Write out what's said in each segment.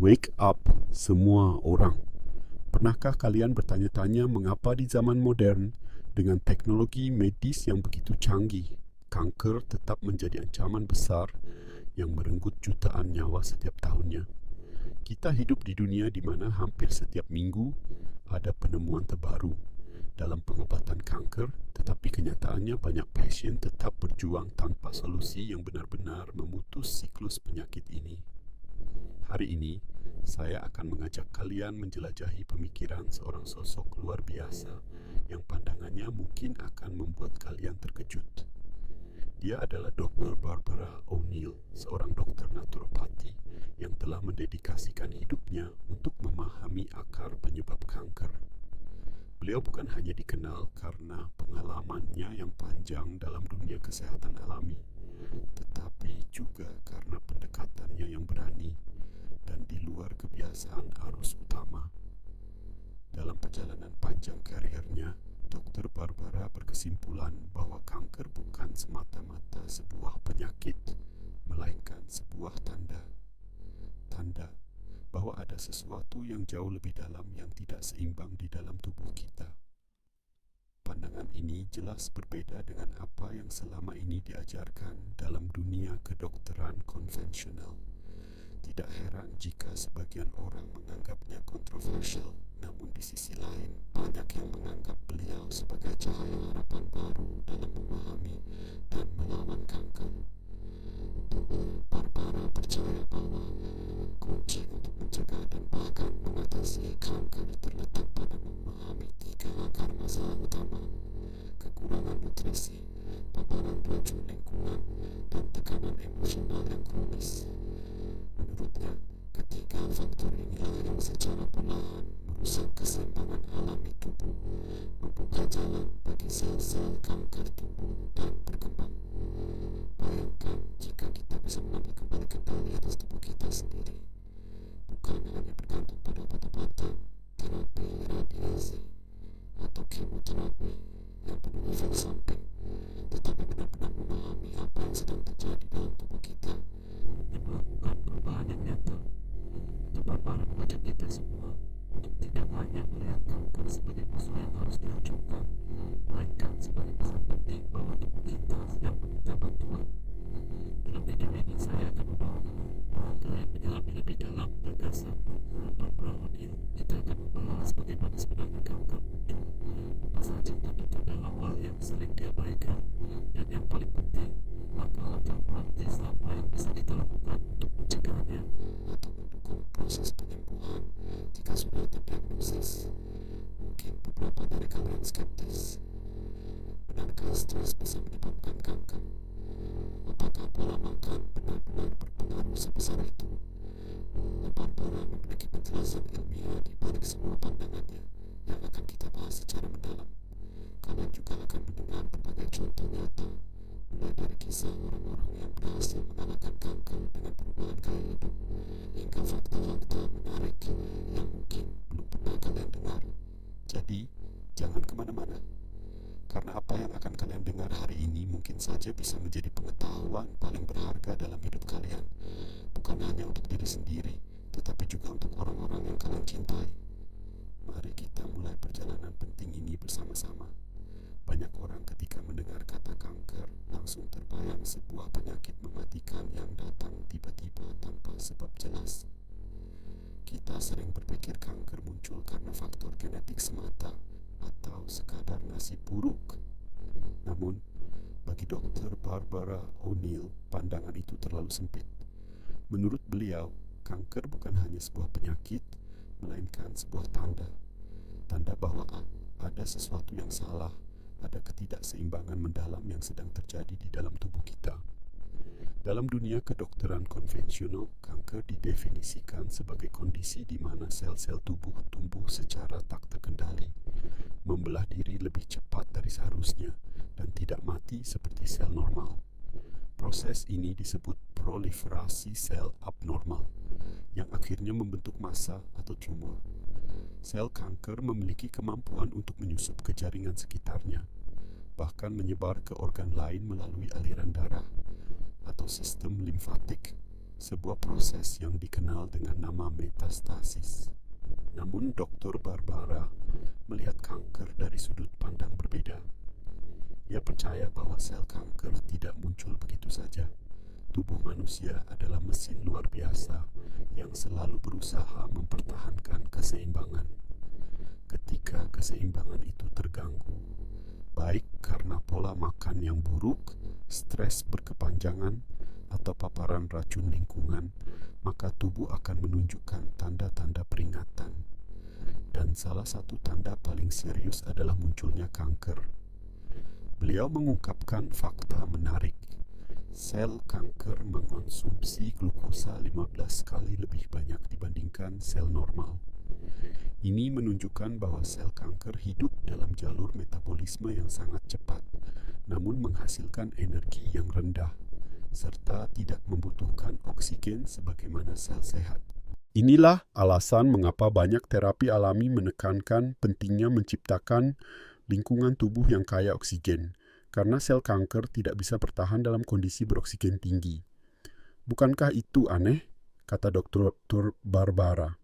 Wake up, semua orang. Pernahkah kalian bertanya-tanya mengapa di zaman modern, dengan teknologi medis yang begitu canggih, kanker tetap menjadi ancaman besar yang merenggut jutaan nyawa setiap tahunnya? Kita hidup di dunia di mana hampir setiap minggu ada penemuan terbaru dalam pengobatan kanker, tetapi kenyataannya banyak pasien tetap berjuang tanpa solusi yang benar-benar memutus siklus penyakit ini. Hari ini, saya akan mengajak kalian menjelajahi pemikiran seorang sosok luar biasa yang pandangannya mungkin akan membuat kalian terkejut. Dia adalah Dr. Barbara O'Neill, seorang dokter naturopati yang telah mendedikasikan hidupnya untuk memahami akar penyebab kanker. Beliau bukan hanya dikenal karena pengalamannya yang panjang dalam dunia kesehatan alami, tetapi juga karena pendekatannya yang berani dan di luar kebiasaan arus utama. Dalam perjalanan panjang karirnya, Dr. Barbara berkesimpulan bahwa kanker bukan semata-mata sebuah penyakit, melainkan sebuah tanda bahwa ada sesuatu yang jauh lebih dalam yang tidak seimbang di dalam tubuh kita. Pandangan ini jelas berbeda dengan apa yang selama ini diajarkan dalam dunia kedokteran konvensional. Tidak heran jika sebagian orang menganggapnya kontroversial, namun di sisi lain banyak yang menganggap beliau sebagai cahaya harapan baru dalam memahami dan melawan kanker. Barbara percaya bahwa kunci untuk mencegah dan bahkan mengatasi kanker terletak pada memahami 3 akar masalah utama: kekurangan nutrisi, paparan racun lingkungan, dan tekanan emosional yang kronis. Menurutnya, ketiga faktor inilah yang secara perlahan merusak keseimbangan alami tubuh, membuka jalan bagi sel-sel kanker tumbuh dan berkembang. Bayangkan jika kita bisa mengambil kembali kendali atas tubuh kita sendiri, bukan hanya bergantung pada obat-obatan, terapi radiasi, atau kemoterapi yang penuh efek samping, tetapi benar-benar memahami apa yang sedang terjadi dalam tubuh kita dan melakukan perubahan yang nyata. Barbara mengajak kita semua untuk tidak hanya melihat kanker sebagai musuh yang harus dihancurkan, melainkan sebagai pesan penting bahwa tubuh kita sedang meminta bantuan. Dalam video ini saya akan membawa kalian menyelami lebih dalam gagasan Barbara O'Neill. Kita akan membahas bagaimana sebenarnya kanker muncul, apa saja tanda-tanda awal yang sering diabaikan, dan yang paling penting, langkah-langkah praktis apa yang bisa kita lakukan untuk mencegahnya atau mendukung proses penyembuhan jika sudah terdiagnosis. Mungkin beberapa dari kalian skeptis. Benarkah stres bisa menyebabkan kanker? Apakah pola makan benar-benar berpengaruh sebesar itu? Barbara memiliki penjelasan ilmiah di balik semua pandangannya yang akan kita bahas secara mendalam. Kalian juga akan mendengar berbagai contoh nyata, mulai dari kisah orang-orang yang berhasil mengalahkan kanker dengan perubahan gaya hidup, hingga fakta-fakta menarik yang mungkin belum pernah kalian dengar. Jadi, jangan kemana-mana, karena apa yang akan kalian dengar hari ini mungkin saja bisa menjadi pengetahuan paling berharga dalam hidup kalian, bukan hanya untuk diri sendiri, tetapi juga untuk orang-orang yang kalian cintai. Mari kita mulai perjalanan penting ini bersama-sama. Banyak orang ketika mendengar kata kanker langsung terbayang sebuah penyakit mematikan yang datang tiba-tiba tanpa sebab jelas. Kita sering berpikir kanker muncul karena faktor genetik semata atau sekadar nasib buruk. Namun, bagi Dr. Barbara O'Neill, pandangan itu terlalu sempit. Menurut beliau, kanker bukan hanya sebuah penyakit, melainkan sebuah tanda bahwa ada sesuatu yang salah, ada ketidakseimbangan mendalam yang sedang terjadi di dalam tubuh kita. Dalam dunia kedokteran konvensional, kanker didefinisikan sebagai kondisi di mana sel-sel tubuh tumbuh secara tak terkendali, membelah diri lebih cepat dari seharusnya, dan tidak mati seperti sel normal. Proses ini disebut proliferasi sel abnormal, yang akhirnya membentuk massa atau tumor. Sel kanker memiliki kemampuan untuk menyusup ke jaringan sekitarnya, bahkan menyebar ke organ lain melalui aliran darah atau sistem limfatik. sebuah proses yang dikenal dengan nama metastasis. Namun Dr. Barbara melihat kanker dari sudut pandang berbeda. Ia percaya bahwa sel kanker tidak muncul begitu saja. Tubuh manusia adalah mesin luar biasa yang selalu berusaha mempertahankan keseimbangan. Ketika keseimbangan itu terganggu, baik karena pola makan yang buruk, stres berkepanjangan, atau paparan racun lingkungan, maka tubuh akan menunjukkan tanda-tanda peringatan. Dan salah satu tanda paling serius adalah munculnya kanker. Beliau mengungkapkan fakta menarik. Sel kanker mengonsumsi glukosa 15 kali lebih banyak dibandingkan sel normal. Ini menunjukkan bahwa sel kanker hidup dalam jalur metabolisme yang sangat cepat, namun menghasilkan energi yang rendah, serta tidak membutuhkan oksigen sebagaimana sel sehat. Inilah alasan mengapa banyak terapi alami menekankan pentingnya menciptakan lingkungan tubuh yang kaya oksigen, karena sel kanker tidak bisa bertahan dalam kondisi beroksigen tinggi. Bukankah itu aneh? Kata Dr. Barbara.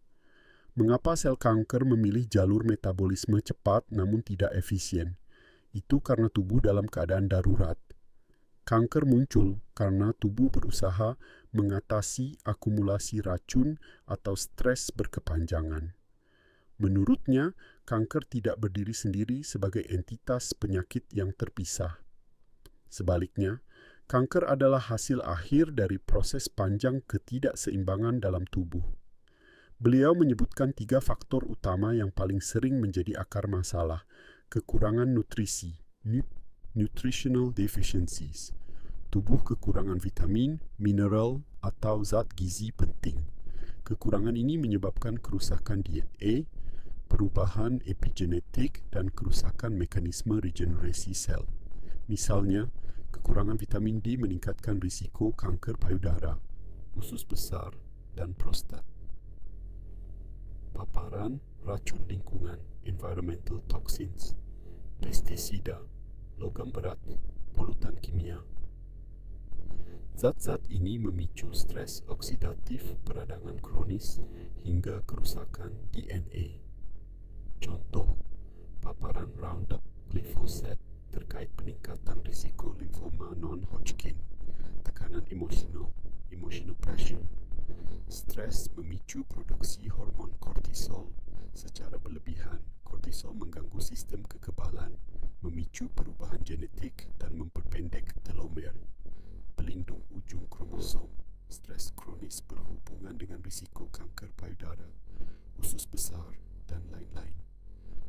Mengapa sel kanker memilih jalur metabolisme cepat namun tidak efisien? Itu karena tubuh dalam keadaan darurat. Kanker muncul karena tubuh berusaha mengatasi akumulasi racun atau stres berkepanjangan. Menurutnya, kanker tidak berdiri sendiri sebagai entitas penyakit yang terpisah. Sebaliknya, kanker adalah hasil akhir dari proses panjang ketidakseimbangan dalam tubuh. Beliau menyebutkan 3 faktor utama yang paling sering menjadi akar masalah: kekurangan nutrisi, nutritional deficiencies, tubuh kekurangan vitamin, mineral, atau zat gizi penting. Kekurangan ini menyebabkan kerusakan DNA, perubahan epigenetik, dan kerusakan mekanisme regenerasi sel. Misalnya, kekurangan vitamin D meningkatkan risiko kanker payudara, usus besar, dan prostat. Paparan racun lingkungan, environmental toxins, pestisida, logam berat, polutan kimia. Zat-zat ini memicu stres oksidatif, peradangan kronis, hingga kerusakan DNA. Contoh, paparan Roundup Glyphosate terkait peningkatan risiko limfoma non-Hodgkin, tekanan emotional pressure. Stres memicu produksi hormon kortisol secara berlebihan. Kortisol mengganggu sistem kekebalan, memicu perubahan genetik, dan memperpendek telomer, pelindung ujung kromosom. Stres kronis berhubungan dengan risiko kanker payudara, usus besar, dan lain-lain.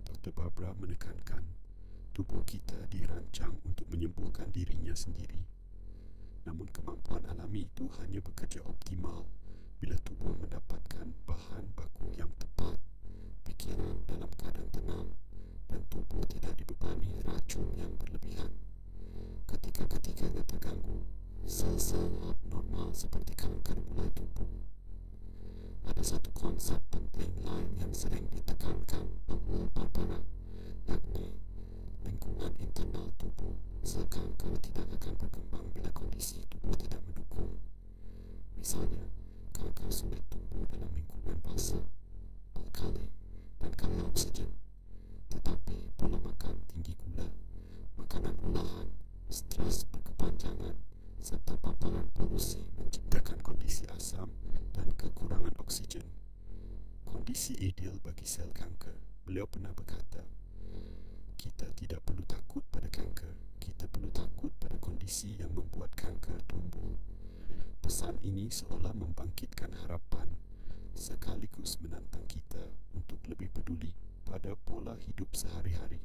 Dr. Barbara menekankan, tubuh kita dirancang untuk menyembuhkan dirinya sendiri. Namun kemampuan alami itu hanya bekerja optimal bila tubuh mendapatkan bahan baku yang tepat, pikiran dalam keadaan tenang, dan tubuh tidak dibebani racun yang berlebihan. Ketika ketiganya terganggu, sel-sel abnormal seperti kanker mulai tumbuh. Ada satu konsep penting lain yang sering ditekankan oleh Barbara, yakni lingkungan internal tubuh. Sel kanker tidak akan berkembang bila kondisi tubuh tidak mendukung. Misalnya, kanker sulit tumbuh dalam lingkungan basah, alkali, dan kaya oksigen. Tetapi pola makan tinggi gula, makanan olahan, stres berkepanjangan, serta paparan polusi menciptakan kondisi asam dan kekurangan oksigen. Kondisi ideal bagi sel kanker. Beliau pernah berkata, kita tidak perlu takut pada kanker, kita perlu takut pada kondisi yang membuat kanker tumbuh. Pesan ini seolah membangkitkan harapan, sekaligus menantang kita untuk lebih peduli pada pola hidup sehari-hari.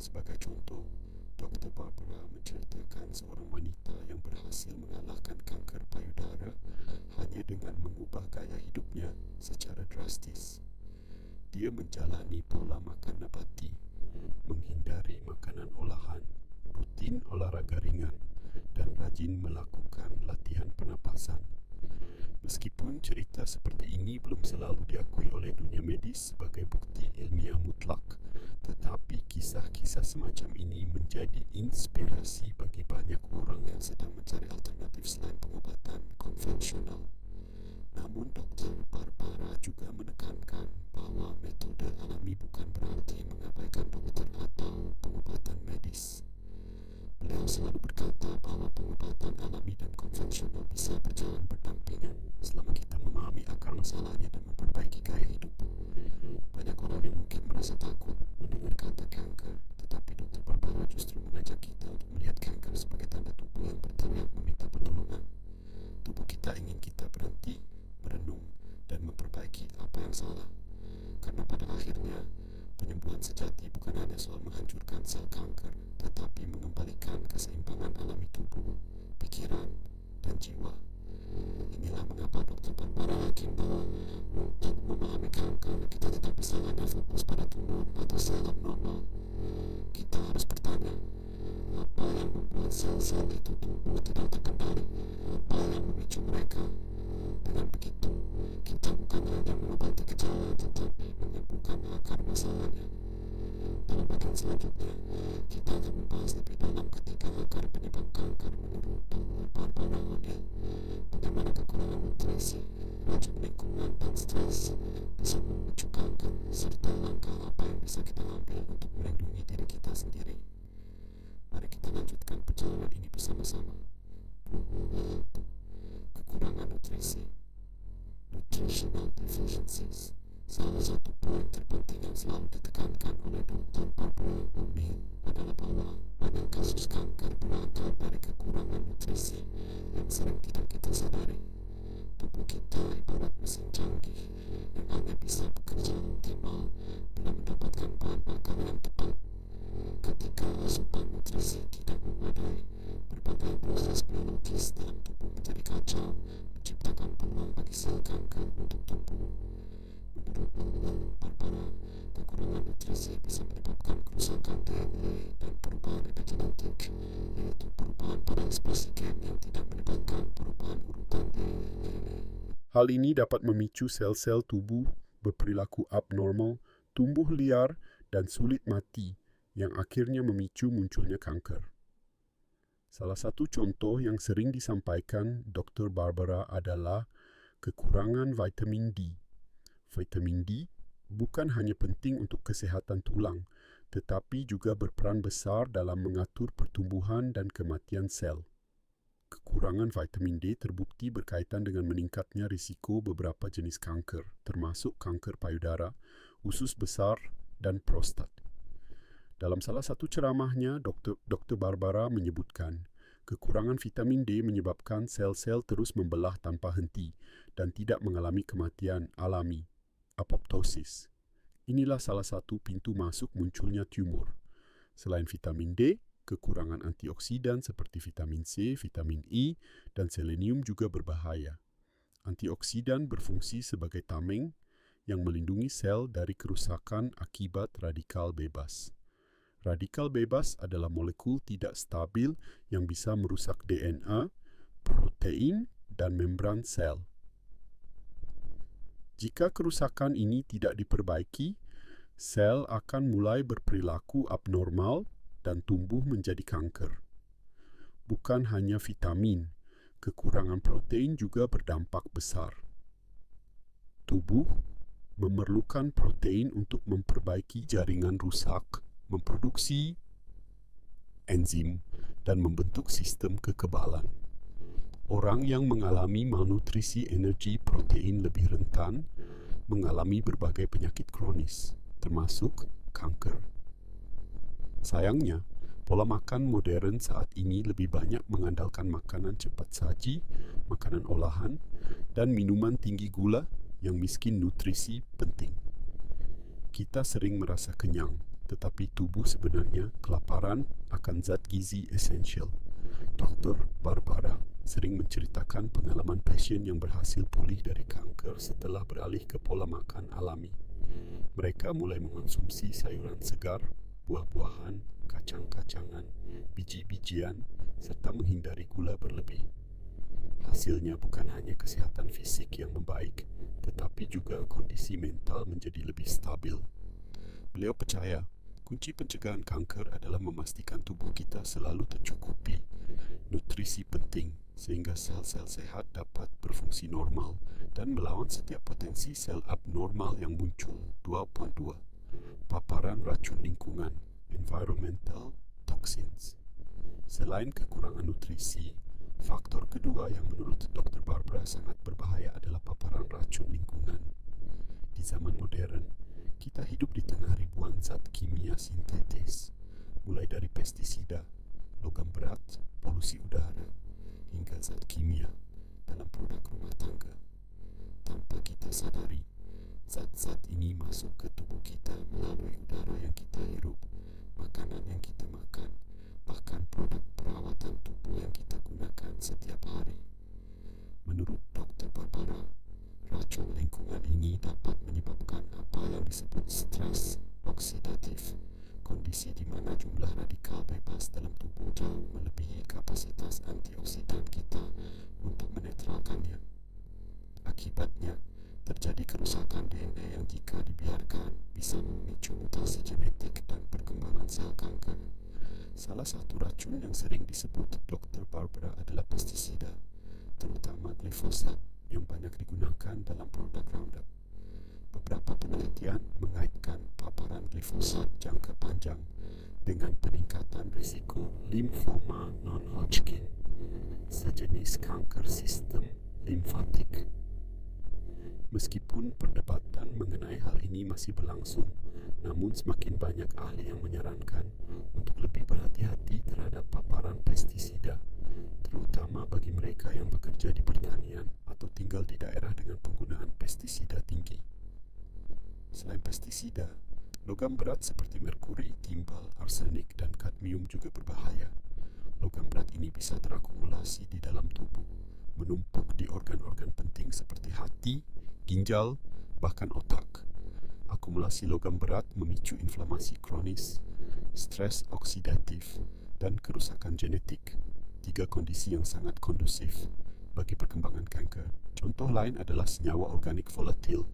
Sebagai contoh, Dr. Barbara menceritakan seorang wanita yang berhasil mengalahkan kanker payudara hanya dengan mengubah gaya hidupnya secara drastis. Dia menjalani pola makan nabati, menghindari makanan olahan, rutin olahraga ringan, dan rajin melakukan latihan pernapasan. Meskipun cerita seperti ini belum selalu diakui oleh dunia medis sebagai bukti ilmiah mutlak, Tetapi kisah-kisah semacam ini menjadi inspirasi bagi banyak orang yang sedang mencari alternatif selain pengobatan konvensional. Namun Dr. Barbara juga menekankan bahwa metode alami bukan berarti mengabaikan dokter atau pengobatan medis. Beliau selalu berkata bahwa pengobatan alami dan konvensional bisa berjalan berdampingan selama kita memahami akar masalahnya dan memperbaiki gaya hidup. Banyak orang yang mungkin merasa takut mendengar kata kanker, tetapi Dr. Barbara justru mengajak kita untuk melihat kanker sebagai tanda tubuh yang berteriak meminta pertolongan. Tubuh kita ingin kita berhenti, merenung, dan memperbaiki apa yang salah. Karena pada akhirnya, penyembuhan sejati bukan hanya soal menghancurkan sel kanker, tetapi mengembalikan keseimbangan alami tubuh, pikiran, dan jiwa. Inilah mengapa Dr. Barbara yakin bahwa untuk memahami kanker, kita tidak bisa hanya fokus pada tumor atau sel abnormal. Kita harus bertanya, apa yang membuat sel-sel itu tumbuh tidak terkendali? Apa yang memicu mereka? Dengan begitu, kita bukan hanya mengobati gejala, tetapi menyembuhkan akar masalahnya. Dalam bagian selanjutnya, kita akan membahas lebih dalam ketiga akar penyebab kanker menurut Dr. Barbara O'Neill. Bagaimana kekurangan nutrisi, racun lingkungan, dan stres bisa memicu kanker, serta langkah apa yang bisa kita ambil untuk melindungi diri kita sendiri. Mari kita lanjutkan perjalanan ini bersama-sama. Kekurangan nutrisi, nutritional deficiencies, salah satu poin terpenting yang selalu ditekankan oleh Dr. Barbara O'Neill adalah bahwa banyak kasus kanker berakar dari kekurangan nutrisi yang sering tidak kita sadari. Tubuh kita ibarat mesin canggih yang hanya bisa bekerja optimal bila mendapatkan bahan bakar yang tepat. Ketika asupan nutrisi tidak memadai, berbagai proses biologis dalam tubuh menjadi kacau, menciptakan peluang bagi sel kanker untuk tumbuh. Menurut Dr. Barbara, kekurangan nutrisi bisa menyebabkan kerusakan DNA dan perubahan epigenetik, yaitu perubahan pada ekspresi gen yang tidak menyebabkan perubahan urutan DNA. Hal ini dapat memicu sel-sel tubuh berperilaku abnormal, tumbuh liar, dan sulit mati, yang akhirnya memicu munculnya kanker. Salah satu contoh yang sering disampaikan Dr. Barbara adalah kekurangan vitamin D. Vitamin D bukan hanya penting untuk kesehatan tulang, tetapi juga berperan besar dalam mengatur pertumbuhan dan kematian sel. Kekurangan vitamin D terbukti berkaitan dengan meningkatnya risiko beberapa jenis kanker, termasuk kanker payudara, usus besar, dan prostat. Dalam salah satu ceramahnya, Dr. Barbara menyebutkan, kekurangan vitamin D menyebabkan sel-sel terus membelah tanpa henti dan tidak mengalami kematian alami, apoptosis. Inilah salah satu pintu masuk munculnya tumor. Selain vitamin D, kekurangan antioksidan seperti vitamin C, vitamin E, dan selenium juga berbahaya. Antioksidan berfungsi sebagai tameng yang melindungi sel dari kerusakan akibat radikal bebas. Radikal bebas adalah molekul tidak stabil yang bisa merusak DNA, protein, dan membran sel. Jika kerusakan ini tidak diperbaiki, sel akan mulai berperilaku abnormal dan tumbuh menjadi kanker. Bukan hanya vitamin, kekurangan protein juga berdampak besar. Tubuh memerlukan protein untuk memperbaiki jaringan rusak, memproduksi enzim, dan membentuk sistem kekebalan. Orang yang mengalami malnutrisi energi protein lebih rentan mengalami berbagai penyakit kronis, termasuk kanker. Sayangnya, pola makan modern saat ini lebih banyak mengandalkan makanan cepat saji, makanan olahan, dan minuman tinggi gula yang miskin nutrisi penting. Kita sering merasa kenyang, tetapi tubuh sebenarnya kelaparan akan zat gizi esensial. Dr. Barbara sering menceritakan pengalaman pasien yang berhasil pulih dari kanker setelah beralih ke pola makan alami. Mereka mulai mengonsumsi sayuran segar, buah-buahan, kacang-kacangan, biji-bijian, serta menghindari gula berlebih. Hasilnya bukan hanya kesehatan fisik yang membaik, tetapi juga kondisi mental menjadi lebih stabil. Beliau percaya Kunci pencegahan kanker adalah memastikan tubuh kita selalu tercukupi nutrisi penting sehingga sel-sel sehat dapat berfungsi normal dan melawan setiap potensi sel abnormal yang muncul. 2.2 Paparan racun lingkungan, environmental toxins. Selain kekurangan nutrisi, faktor kedua yang menurut Dr. Barbara sangat berbahaya adalah paparan racun lingkungan. Di zaman modern, kita hidup di tengah ribuan zat kimia sintetis, mulai dari pestisida, logam berat, polusi udara, hingga zat kimia dalam produk rumah tangga. Tanpa kita sadari, zat-zat ini masuk ke tubuh kita melalui udara yang kita hirup, makanan yang kita makan, bahkan produk perawatan tubuh yang kita gunakan setiap hari. Menurut Dr. Barbara, racun lingkungan ini dapat menyebabkan apa yang disebut stres oksidatif, kondisi di mana jumlah radikal bebas dalam tubuh jauh melebihi kapasitas antioksidan kita untuk menetralkannya. Akibatnya, terjadi kerusakan DNA yang jika dibiarkan bisa memicu mutasi genetik dan perkembangan sel kanker. Salah satu racun yang sering disebut Dr. Barbara adalah pestisida, terutama glifosat yang banyak digunakan dalam produk Roundup. Beberapa penelitian mengaitkan paparan glifosat jangka panjang dengan peningkatan risiko limfoma non-Hodgkin, sejenis kanker sistem limfatik. Meskipun perdebatan mengenai hal ini masih berlangsung, namun semakin banyak ahli yang menyarankan untuk lebih berhati-hati terhadap paparan pestisida, terutama bagi mereka yang bekerja di pertanian atau tinggal di daerah dengan penggunaan pestisida tinggi. Selain pestisida, logam berat seperti merkuri, timbal, arsenik, dan kadmium juga berbahaya. Logam berat ini bisa terakumulasi di dalam tubuh, menumpuk di organ-organ penting seperti hati, ginjal, bahkan otak. Akumulasi logam berat memicu inflamasi kronis, stres oksidatif, dan kerusakan genetik. 3 kondisi yang sangat kondusif bagi perkembangan kanker. Contoh lain adalah senyawa organik volatil,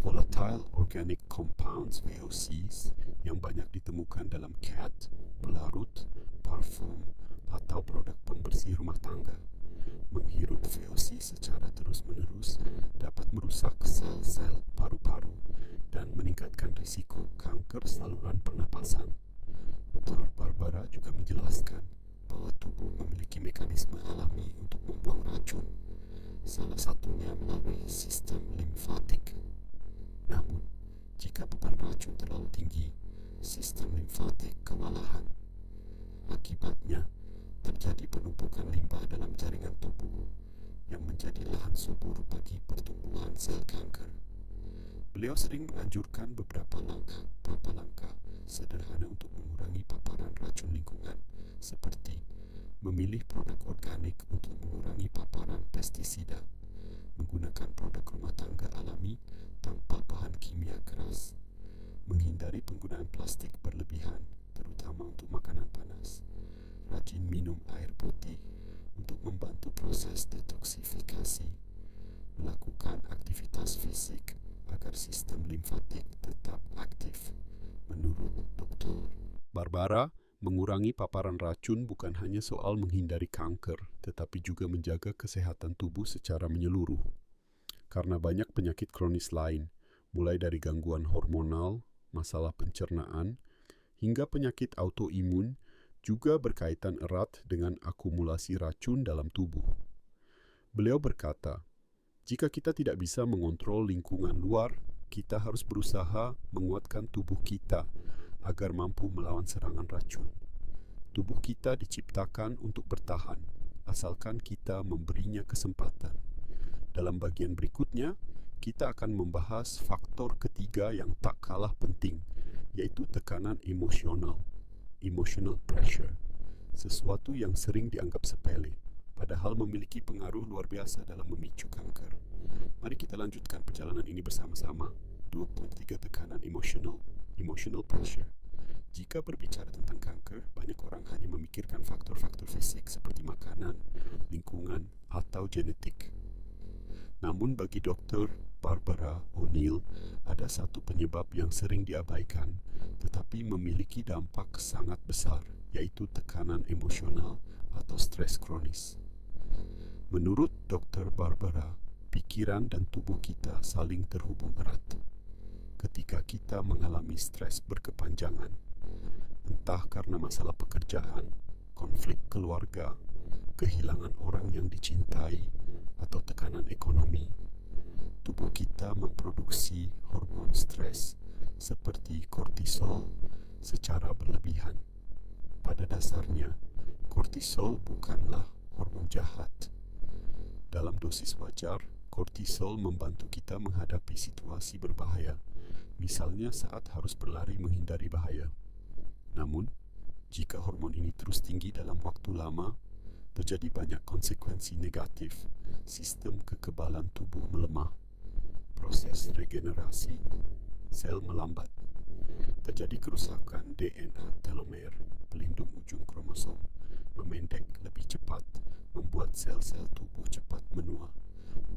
volatile organic compounds (VOCs) yang banyak ditemukan dalam cat, pelarut, parfum, atau produk pembersih rumah tangga. Menghirup VOC secara terus-menerus dapat merusak sel-sel paru-paru dan meningkatkan risiko kanker saluran pernapasan. Dr. Barbara juga menjelaskan bahwa tubuh memiliki mekanisme alami untuk membuang racun, salah satunya melalui sistem limfatik. Namun, jika beban racun terlalu tinggi, sistem limfatik kewalahan. Akibatnya, terjadi penumpukan limbah dalam jaringan tubuh yang menjadi lahan subur bagi pertumbuhan sel kanker. Beliau sering menganjurkan beberapa langkah sederhana untuk mengurangi paparan racun lingkungan, seperti memilih produk organik untuk mengurangi paparan pestisida, menggunakan produk rumah tangga alami tanpa bahan kimia keras, menghindari penggunaan plastik berlebihan, terutama untuk makanan panas, rajin minum air putih untuk membantu proses detoksifikasi, melakukan aktivitas fisik agar sistem limfatik tetap aktif. Menurut Dr. Barbara, mengurangi paparan racun bukan hanya soal menghindari kanker, tetapi juga menjaga kesehatan tubuh secara menyeluruh. Karena banyak penyakit kronis lain, mulai dari gangguan hormonal, masalah pencernaan, hingga penyakit autoimun, juga berkaitan erat dengan akumulasi racun dalam tubuh. Beliau berkata, jika kita tidak bisa mengontrol lingkungan luar, kita harus berusaha menguatkan tubuh kita agar mampu melawan serangan racun. Tubuh kita diciptakan untuk bertahan, asalkan kita memberinya kesempatan. Dalam bagian berikutnya, kita akan membahas faktor ketiga yang tak kalah penting, yaitu tekanan emosional. Emotional pressure, sesuatu yang sering dianggap sepele, padahal memiliki pengaruh luar biasa dalam memicu kanker. Mari kita lanjutkan perjalanan ini bersama-sama. 2.3 tekanan emotional pressure. Jika berbicara tentang kanker, banyak orang hanya memikirkan faktor-faktor fisik seperti makanan, lingkungan, atau genetik. Namun bagi Dr. Barbara O'Neill, ada satu penyebab yang sering diabaikan, tetapi memiliki dampak sangat besar, yaitu tekanan emosional atau stres kronis. Menurut Dr. Barbara, pikiran dan tubuh kita saling terhubung erat. Ketika kita mengalami stres berkepanjangan, entah karena masalah pekerjaan, konflik keluarga, kehilangan orang yang dicintai, atau tekanan ekonomi, tubuh kita memproduksi hormon stres seperti kortisol secara berlebihan. Pada dasarnya, kortisol bukanlah hormon jahat. Dalam dosis wajar, kortisol membantu kita menghadapi situasi berbahaya, misalnya saat harus berlari menghindari bahaya. Namun, jika hormon ini terus tinggi dalam waktu lama, terjadi banyak konsekuensi negatif. Sistem kekebalan tubuh melemah, proses regenerasi sel melambat, terjadi kerusakan DNA telomer, pelindung ujung kromosom, memendek lebih cepat, membuat sel-sel tubuh cepat menua.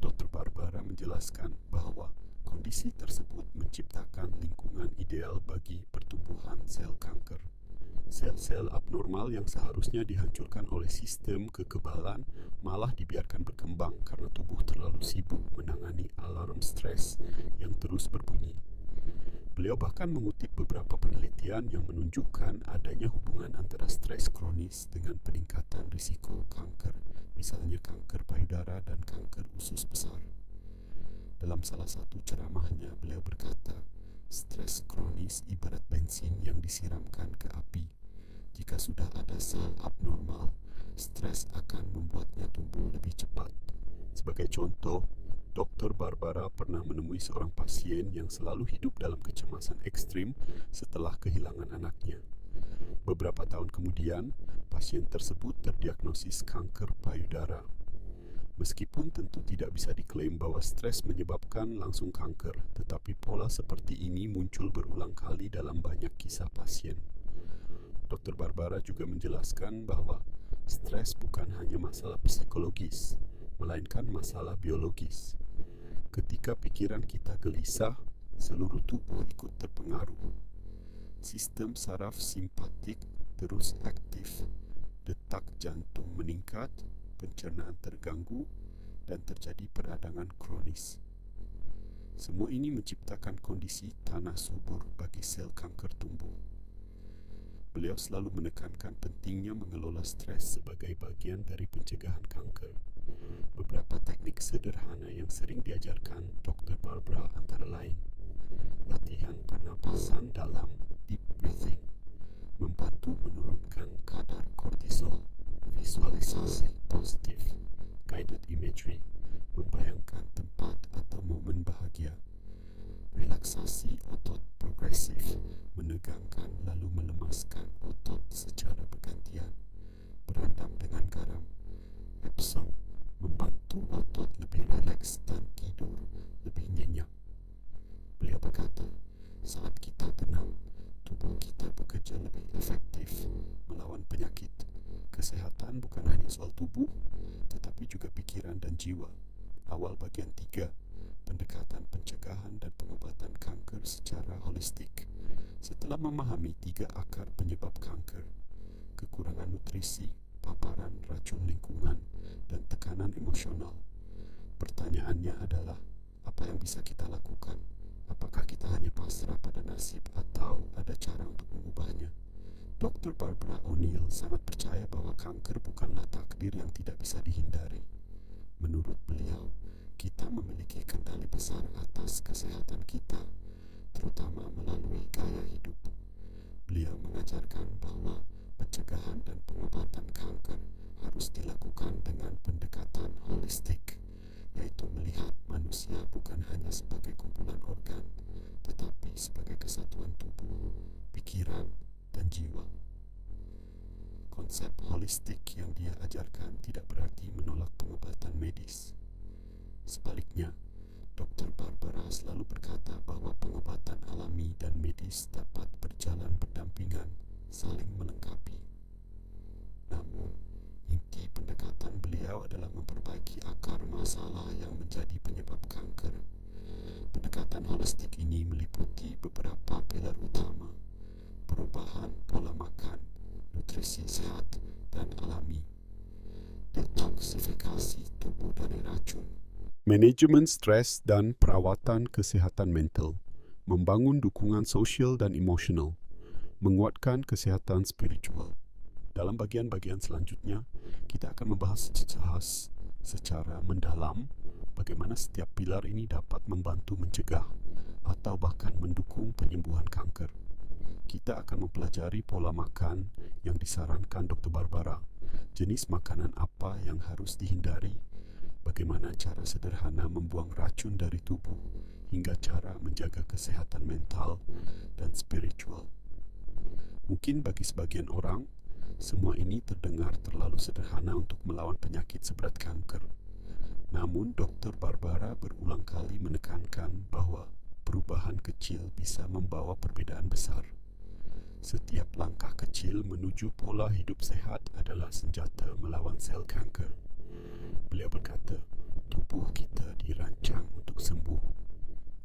Dr. Barbara menjelaskan bahwa kondisi tersebut menciptakan lingkungan ideal bagi pertumbuhan sel kanker. Sel-sel abnormal yang seharusnya dihancurkan oleh sistem kekebalan malah dibiarkan berkembang karena tubuh terlalu sibuk menangani alarm stres yang terus berbunyi. Beliau bahkan mengutip beberapa penelitian yang menunjukkan adanya hubungan antara stres kronis dengan peningkatan risiko kanker, misalnya kanker payudara dan kanker usus besar. Dalam salah satu ceramahnya, beliau berkata, stres kronis ibarat bensin yang disiramkan ke api. Jika sudah ada sel abnormal, stres akan membuatnya tumbuh lebih cepat. Sebagai contoh, Dr. Barbara pernah menemui seorang pasien yang selalu hidup dalam kecemasan ekstrim setelah kehilangan anaknya. Beberapa tahun kemudian, pasien tersebut terdiagnosis kanker payudara. Meskipun tentu tidak bisa diklaim bahwa stres menyebabkan langsung kanker, tetapi pola seperti ini muncul berulang kali dalam banyak kisah pasien. Dr. Barbara juga menjelaskan bahwa stres bukan hanya masalah psikologis, melainkan masalah biologis. Ketika pikiran kita gelisah, seluruh tubuh ikut terpengaruh. Sistem saraf simpatik terus aktif, detak jantung meningkat, pencernaan terganggu, dan terjadi peradangan kronis. Semua ini menciptakan kondisi tanah subur bagi sel kanker tumbuh. Beliau selalu menekankan pentingnya mengelola stres sebagai bagian dari pencegahan kanker. Beberapa teknik sederhana yang sering diajarkan Dr. Barbara antara lain latihan pernapasan dalam, deep breathing, membantu menurunkan kadar kortisol, visualisasi positif, guided imagery, membayangkan tempat atau momen bahagia, relaksasi otot progresif, menegangkan lalu melemaskan otot secara bergantian, berendam dengan garam, Epsom, membantu otot lebih rileks dan tidur lebih nyenyak. Beliau berkata, saat kita tenang, tubuh kita bekerja lebih efektif melawan penyakit. Kesehatan bukan hanya soal tubuh, tetapi juga pikiran dan jiwa. Awal bagian 3, pendekatan pencegahan dan pengobatan kanker secara holistik. Setelah memahami 3 akar penyebab kanker, kekurangan nutrisi, paparan racun lingkungan, dan tekanan emosional, pertanyaannya adalah, apa yang bisa kita lakukan? Apakah kita hanya pasrah pada nasib atau ada cara untuk mengubahnya? Dr. Barbara O'Neill sangat percaya bahwa kanker bukanlah takdir yang tidak bisa dihindari. Menurut beliau, kita memiliki kendali besar atas kesehatan kita, terutama melalui gaya hidup. Beliau mengajarkan bahwa pencegahan dan pengobatan kanker harus dilakukan dengan pendekatan holistik, yaitu melihat manusia bukan hanya sebagai kumpulan organ, tetapi sebagai kesatuan tubuh, pikiran, dan jiwa. Konsep holistik yang dia ajarkan tidak berarti menolak pengobatan medis. Sebaliknya, Dr. Barbara selalu berkata bahwa pengobatan alami dan medis dapat berjalan berdampingan, saling melengkapi. Namun, inti pendekatan beliau adalah memperbaiki akar masalah yang menjadi penyebab kanker. Pendekatan holistik ini meliputi beberapa pilar utama, perubahan pola makan, nutrisi sehat dan alami, detoksifikasi tubuh dari racun, manajemen stres dan perawatan kesihatan mental, membangun dukungan sosial dan emosional, menguatkan kesihatan spiritual. Dalam bagian-bagian selanjutnya, kita akan membahas secara mendalam bagaimana setiap pilar ini dapat membantu mencegah atau bahkan mendukung penyembuhan kanker. Kita akan mempelajari pola makan yang disarankan Dr. Barbara, jenis makanan apa yang harus dihindari, bagaimana cara sederhana membuang racun dari tubuh, hingga cara menjaga kesehatan mental dan spiritual. Mungkin bagi sebagian orang, semua ini terdengar terlalu sederhana untuk melawan penyakit seberat kanker. Namun, Dr. Barbara berulang kali menekankan bahwa perubahan kecil bisa membawa perbedaan besar. Setiap langkah kecil menuju pola hidup sehat adalah senjata melawan sel kanker. Beliau berkata, tubuh kita dirancang untuk sembuh.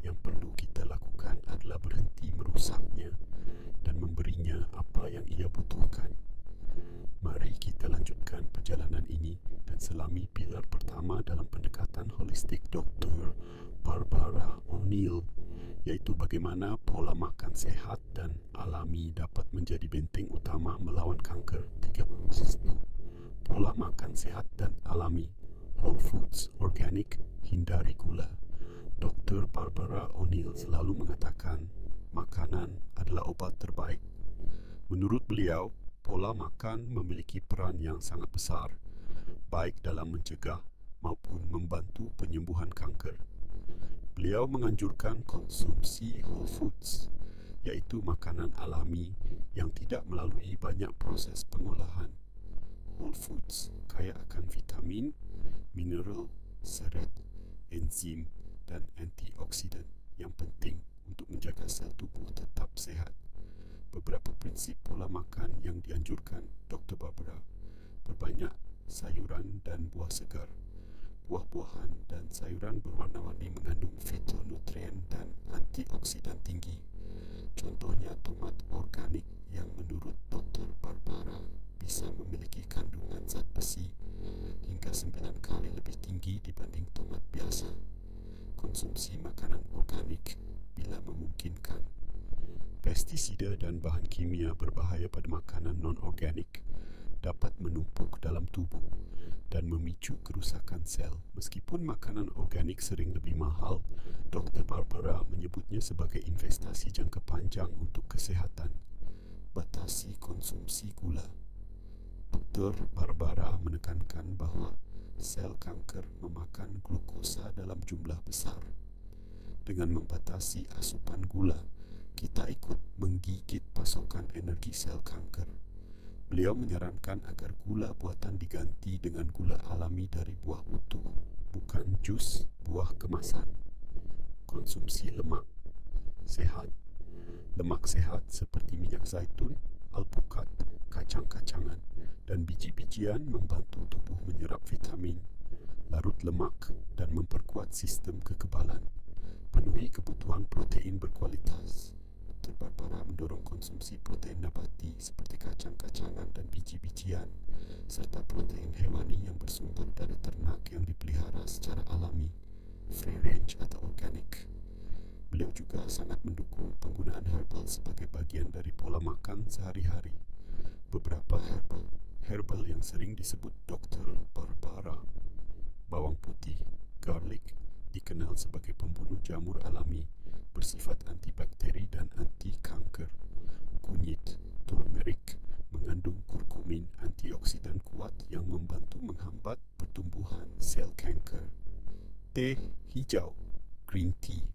Yang perlu kita lakukan adalah berhenti merusaknya dan memberinya apa yang ia butuhkan. Mari kita lanjutkan perjalanan ini dan selami pilar pertama dalam pendekatan holistik Dr. Barbara O'Neill, yaitu bagaimana pola makan sehat dan alami dapat menjadi benteng utama melawan kanker. 31. Pola makan sehat dan alami, whole foods, organic, hindari gula. Dr. Barbara O'Neill selalu mengatakan, makanan adalah obat terbaik. Menurut beliau, pola makan memiliki peran yang sangat besar, baik dalam mencegah maupun membantu penyembuhan kanker. Beliau menganjurkan konsumsi whole foods, yaitu makanan alami yang tidak melalui banyak proses pengolahan. Whole foods kaya akan vitamin, mineral, serat, enzim, dan antioksidan yang penting untuk menjaga sel tubuh tetap sehat. Beberapa prinsip pola makan yang dianjurkan Dr. Barbara: berbanyak sayuran dan buah segar. Buah-buahan dan sayuran berwarna-warni mengandung fitonutrien dan antioksidan tinggi. Contohnya tomat organik yang menurut Dr. Barbara bisa memiliki kandungan zat besi hingga 9 kali lebih tinggi dibanding tomat biasa. Konsumsi makanan organik bila memungkinkan. Pestisida dan bahan kimia berbahaya pada makanan non-organik dapat menumpuk dalam tubuh dan memicu kerusakan sel. Meskipun makanan organik sering lebih mahal, Dr. Barbara menyebutnya sebagai investasi jangka panjang untuk kesehatan. Batasi konsumsi gula. Dr. Barbara menekankan bahwa sel kanker memakan glukosa dalam jumlah besar. Dengan membatasi asupan gula, kita ikut menggigit pasokan energi sel kanker. Beliau menyarankan agar gula buatan diganti dengan gula alami dari buah utuh, bukan jus buah kemasan. Konsumsi lemak sehat. Lemak sehat seperti minyak zaitun, alpukat, kacang-kacangan, dan biji-bijian membantu tubuh menyerap vitamin, larut lemak, dan memperkuat sistem kekebalan. Penuhi kebutuhan protein berkualitas. Dr. Barbara mendorong konsumsi protein nabati seperti kacang-kacangan dan biji-bijian, serta protein hewani yang bersumber dari ternak yang dipelihara secara alami, free range atau organik. Beliau juga sangat mendukung penggunaan herbal sebagai bagian dari pola makan sehari-hari. Beberapa herbal yang sering disebut Dr. Barbara: bawang putih, garlic, dikenal sebagai pembunuh jamur alami, bersifat antibakteri dan anti kanker. Kunyit, turmeric, mengandung kurkumin, antioksidan kuat yang membantu menghambat pertumbuhan sel kanker. Teh hijau, green tea,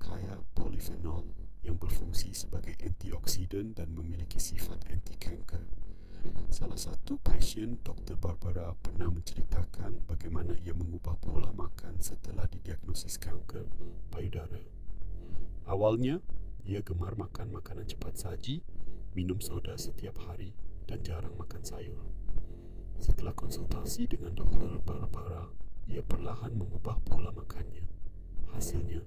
kaya polifenol yang berfungsi sebagai antioksidan dan memiliki sifat anti kanker. Salah satu pasien Dr. Barbara pernah menceritakan bagaimana ia mengubah pola makan setelah didiagnosis kanker payudara. Awalnya, ia gemar makan makanan cepat saji, minum soda setiap hari, dan jarang makan sayur. Setelah konsultasi dengan Dr. Barbara, ia perlahan mengubah pola makannya. Hasilnya,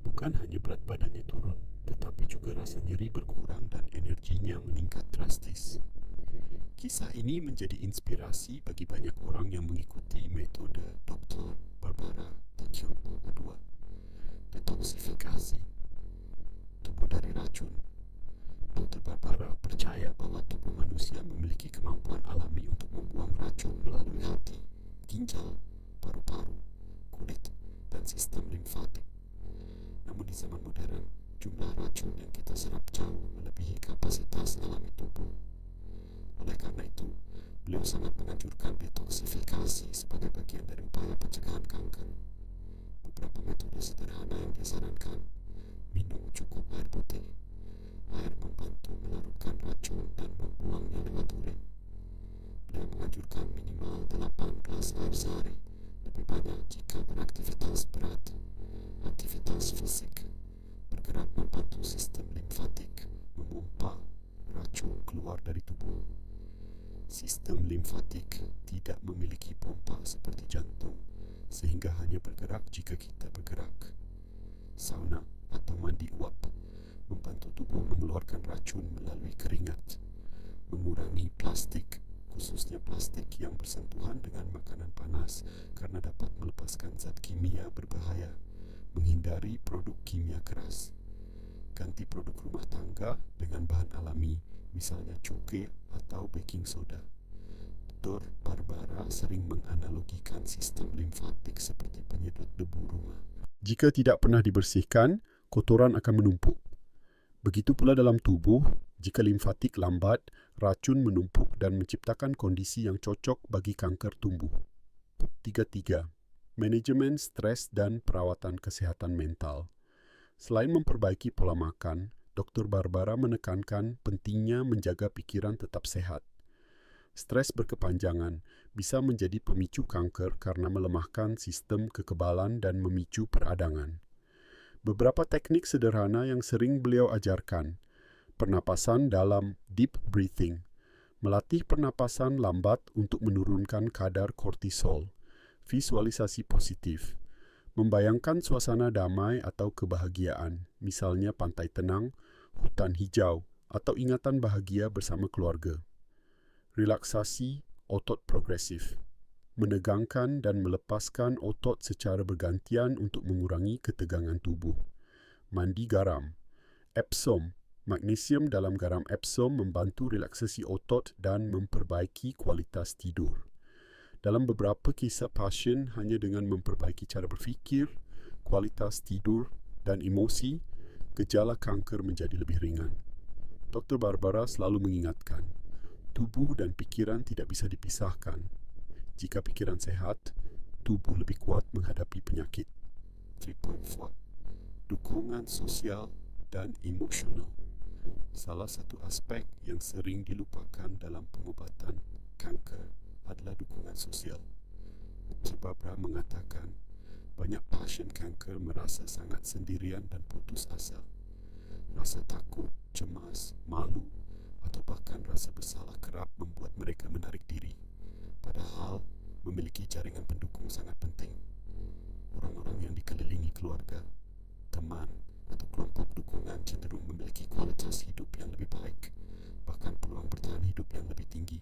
Bukan hanya berat badannya turun, tetapi juga rasa nyeri berkurang dan energinya meningkat drastis. Kisah ini menjadi inspirasi bagi banyak orang yang mengikuti metode Dr. Barbara Tokyo kedua, detoksifikasi tubuh dari racun. Dr. Barbara percaya bahwa tubuh manusia memiliki kemampuan alami untuk membuang racun melalui hati, ginjal, paru-paru, kulit, dan sistem limfatik. Namun di zaman modern, jumlah racun yang kita serap jauh melebihi kapasitas alami tubuh. Oleh karena itu, beliau sangat menganjurkan detoksifikasi sebagai bagian dari upaya pencegahan kanker. Beberapa metode sederhana yang disarankan: minum cukup air putih. Air membantu melarutkan racun dan membuangnya lewat urin. Beliau menganjurkan minimal 8 gelas air sehari, lebih banyak jika beraktivitas berat. Aktivitas fisik bergerak membantu sistem limfatik memompa racun keluar dari tubuh. Sistem limfatik tidak memiliki pompa seperti jantung, sehingga hanya bergerak jika kita bergerak. Sauna atau mandi uap membantu tubuh mengeluarkan racun melalui keringat. Mengurangi plastik, khususnya plastik yang bersentuhan dengan makanan panas karena dapat melepaskan zat kimia berbahaya. Menghindari produk kimia keras. Ganti produk rumah tangga dengan bahan alami, misalnya cukai atau baking soda. Dr. Barbara sering menganalogikan sistem limfatik seperti penyedot debu rumah. Jika tidak pernah dibersihkan, kotoran akan menumpuk. Begitu pula dalam tubuh, jika limfatik lambat, racun menumpuk dan menciptakan kondisi yang cocok bagi kanker tumbuh. 3. Manajemen stres dan perawatan kesehatan mental. Selain memperbaiki pola makan, Dr. Barbara menekankan pentingnya menjaga pikiran tetap sehat. Stres berkepanjangan bisa menjadi pemicu kanker karena melemahkan sistem kekebalan dan memicu peradangan. Beberapa teknik sederhana yang sering beliau ajarkan: pernapasan dalam deep breathing, melatih pernapasan lambat untuk menurunkan kadar kortisol, visualisasi positif, membayangkan suasana damai atau kebahagiaan, misalnya pantai tenang, hutan hijau, atau ingatan bahagia bersama keluarga. Relaksasi otot progresif, menegangkan dan melepaskan otot secara bergantian untuk mengurangi ketegangan tubuh. Mandi garam. Epsom, magnesium dalam garam Epsom membantu relaksasi otot dan memperbaiki kualitas tidur. Dalam beberapa kisah pasien, hanya dengan memperbaiki cara berfikir, kualitas tidur, dan emosi, gejala kanker menjadi lebih ringan. Dr. Barbara selalu mengingatkan, tubuh dan pikiran tidak bisa dipisahkan. Jika pikiran sehat, tubuh lebih kuat menghadapi penyakit. 3.4. Dukungan sosial dan emosional. Salah satu aspek yang sering dilupakan dalam pengobatan kanker adalah dukungan sosial. Dr. Barbara mengatakan, banyak pasien kanker merasa sangat sendirian dan putus asa. Rasa takut, cemas, malu, atau bahkan rasa bersalah kerap membuat mereka menarik diri. Padahal, memiliki jaringan pendukung sangat penting. Orang-orang yang dikelilingi keluarga, teman, atau kelompok dukungan cenderung memiliki kualitas hidup yang lebih baik, bahkan peluang bertahan hidup yang lebih tinggi.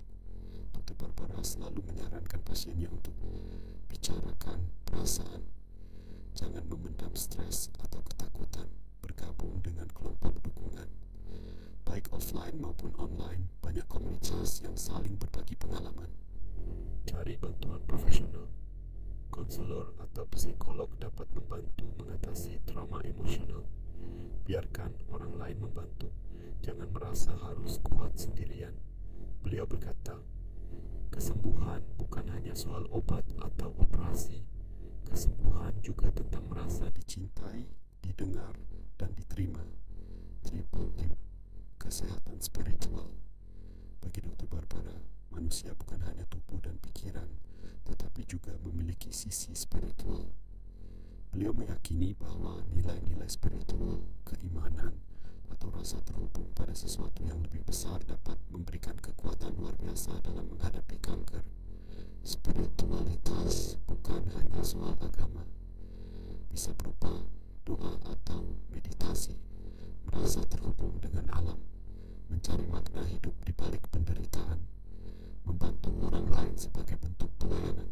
Dr. Barbara selalu menyarankan pasiennya untuk bicarakan perasaan. Jangan memendam stres atau ketakutan, bergabung dengan kelompok dukungan. Baik offline maupun online, banyak komunitas yang saling berbagi pengalaman. Cari bantuan profesional. Konselor atau psikolog dapat membantu mengatasi trauma emosional. Biarkan orang lain membantu. Jangan merasa harus kuat sendirian. Beliau berkata, kesembuhan bukan hanya soal obat atau operasi. Kesembuhan juga tentang merasa dicintai, didengar, dan diterima. 3.5. Kesehatan spiritual. Bagi Dr. Barbara, manusia bukan hanya tubuh dan pikiran, tetapi juga memiliki sisi spiritual. Beliau meyakini bahwa nilai-nilai spiritual, keimanan, atau rasa terhubung pada sesuatu yang lebih besar dapat memberikan kekuatan luar biasa dalam menghadapi kanker. Spiritualitas bukan hanya soal agama. Bisa berupa doa atau meditasi, merasa terhubung dengan alam, mencari makna hidup di balik penderitaan, membantu orang lain sebagai bentuk pelayanan.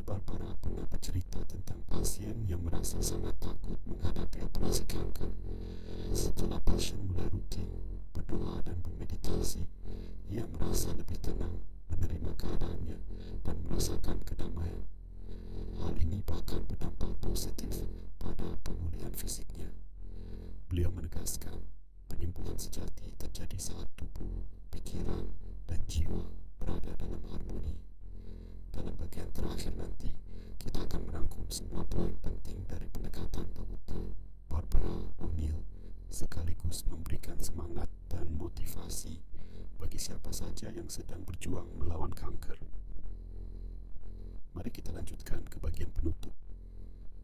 Barbara pernah bercerita tentang pasien yang merasa sangat takut menghadapi operasi kanker. Setelah pasien mulai rutin berdoa dan bermeditasi, ia merasa lebih tenang, menerima keadaannya, dan merasakan kedamaian. Hal ini bahkan berdampak positif pada pemulihan fisiknya. Beliau menegaskan, penyembuhan sejati terjadi saat tubuh, pikiran, dan jiwa berada dalam harmoni. Dalam bagian terakhir nanti, kita akan merangkum semua poin penting dari pendekatan Dr. Barbara O'Neill, sekaligus memberikan semangat dan motivasi bagi siapa saja yang sedang berjuang melawan kanker. Mari kita lanjutkan ke bagian penutup.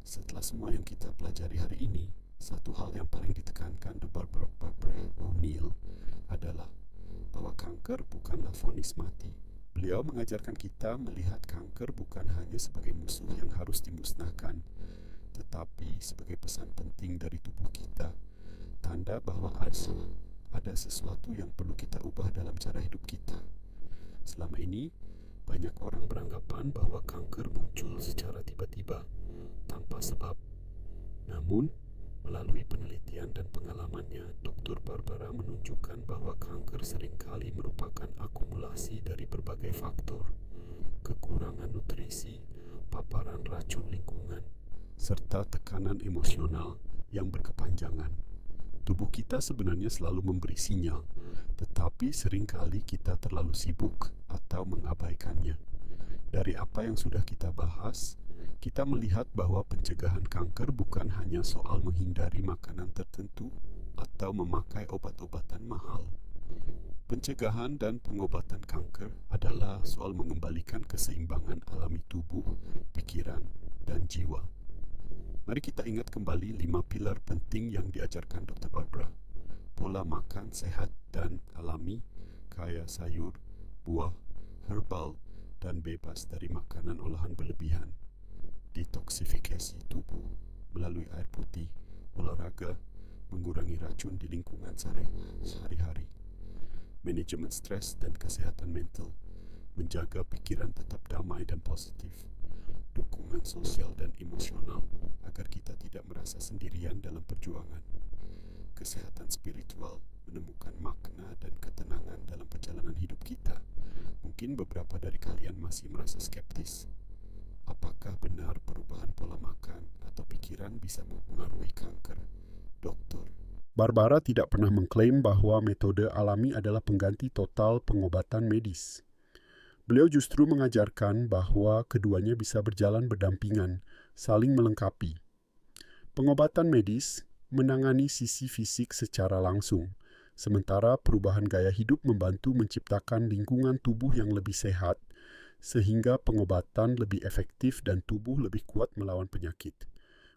Setelah semua yang kita pelajari hari ini, satu hal yang paling ditekankan Dr. Barbara O'Neill adalah bahwa kanker bukanlah vonis mati. Beliau mengajarkan kita melihat kanker bukan hanya sebagai musuh yang harus dimusnahkan, tetapi sebagai pesan penting dari tubuh kita, tanda bahwa ada sesuatu yang perlu kita ubah dalam cara hidup kita. Selama ini, banyak orang beranggapan bahwa kanker muncul secara tiba-tiba, tanpa sebab. Namun, melalui penelitian dan pengalamannya, Dr. Barbara menunjukkan bahwa kanker seringkali merupakan akumulasi dari berbagai faktor, kekurangan nutrisi, paparan racun lingkungan, serta tekanan emosional yang berkepanjangan. Tubuh kita sebenarnya selalu memberi sinyal, tetapi seringkali kita terlalu sibuk atau mengabaikannya. Dari apa yang sudah kita bahas, kita melihat bahwa pencegahan kanker bukan hanya soal menghindari makanan tertentu atau memakai obat-obatan mahal. Pencegahan dan pengobatan kanker adalah soal mengembalikan keseimbangan alami tubuh, pikiran, dan jiwa. Mari kita ingat kembali 5 pilar penting yang diajarkan Dr. Barbara. Pola makan sehat dan alami, kaya sayur, buah, herbal, dan bebas dari makanan olahan berlebihan. Detoksifikasi tubuh melalui air putih, olahraga, mengurangi racun di lingkungan sehari-hari. Manajemen stres dan kesehatan mental, menjaga pikiran tetap damai dan positif. Dukungan sosial dan emosional agar kita tidak merasa sendirian dalam perjuangan. Kesehatan spiritual, menemukan makna dan ketenangan dalam perjalanan hidup kita. Mungkin beberapa dari kalian masih merasa skeptis. Apakah benar perubahan pola makan atau pikiran bisa mempengaruhi kanker? Dokter Barbara tidak pernah mengklaim bahwa metode alami adalah pengganti total pengobatan medis. Beliau justru mengajarkan bahwa keduanya bisa berjalan berdampingan, saling melengkapi. Pengobatan medis menangani sisi fisik secara langsung, sementara perubahan gaya hidup membantu menciptakan lingkungan tubuh yang lebih sehat, sehingga pengobatan lebih efektif dan tubuh lebih kuat melawan penyakit.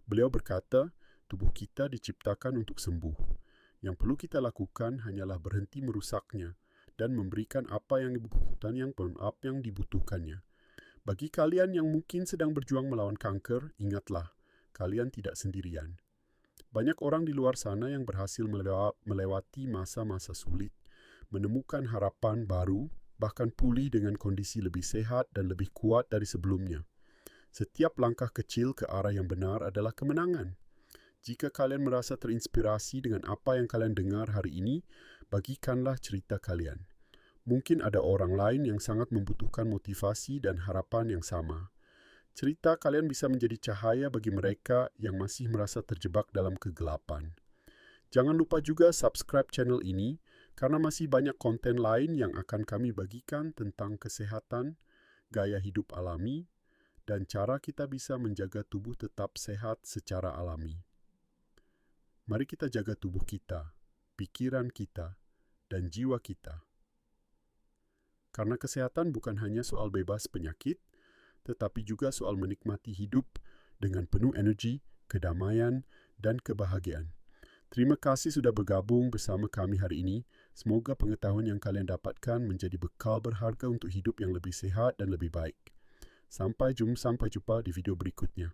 Beliau berkata, tubuh kita diciptakan untuk sembuh. Yang perlu kita lakukan hanyalah berhenti merusaknya dan memberikan apa yang dibutuhkannya. Bagi kalian yang mungkin sedang berjuang melawan kanker, ingatlah, kalian tidak sendirian. Banyak orang di luar sana yang berhasil melewati masa-masa sulit, menemukan harapan baru, bahkan pulih dengan kondisi lebih sehat dan lebih kuat dari sebelumnya. Setiap langkah kecil ke arah yang benar adalah kemenangan. Jika kalian merasa terinspirasi dengan apa yang kalian dengar hari ini, bagikanlah cerita kalian. Mungkin ada orang lain yang sangat membutuhkan motivasi dan harapan yang sama. Cerita kalian bisa menjadi cahaya bagi mereka yang masih merasa terjebak dalam kegelapan. Jangan lupa juga subscribe channel ini, karena masih banyak konten lain yang akan kami bagikan tentang kesehatan, gaya hidup alami, dan cara kita bisa menjaga tubuh tetap sehat secara alami. Mari kita jaga tubuh kita, pikiran kita, dan jiwa kita. Karena kesehatan bukan hanya soal bebas penyakit, tetapi juga soal menikmati hidup dengan penuh energi, kedamaian, dan kebahagiaan. Terima kasih sudah bergabung bersama kami hari ini. Semoga pengetahuan yang kalian dapatkan menjadi bekal berharga untuk hidup yang lebih sehat dan lebih baik. Sampai jumpa di video berikutnya.